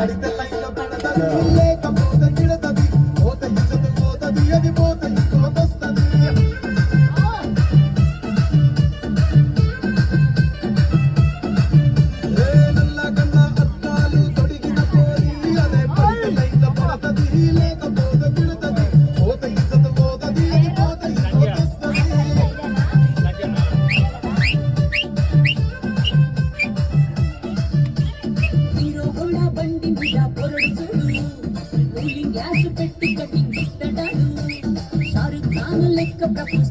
పడితే లైన్లో పడతది లేకపోతే గిడతది పోత ఇచ్చదు పోతది అది పోత ఇంకోతొస్తది నల్లగన్న అద్దాలు తొడిగిన పోరి అదే పడితే లైన్లో పడతది లేకపోతే గిడతది పోత ఇచ్చదు పోతది అది పోత ఇంకోతొస్తది హీరో హోండా బండి మీద పొరడు చూడు కూలింగ్ గ్లాస్ పెట్టి కటింగ్ ఇస్తాడు షారుఖ్ ఖాన్ లెక్క ప్రపోజ్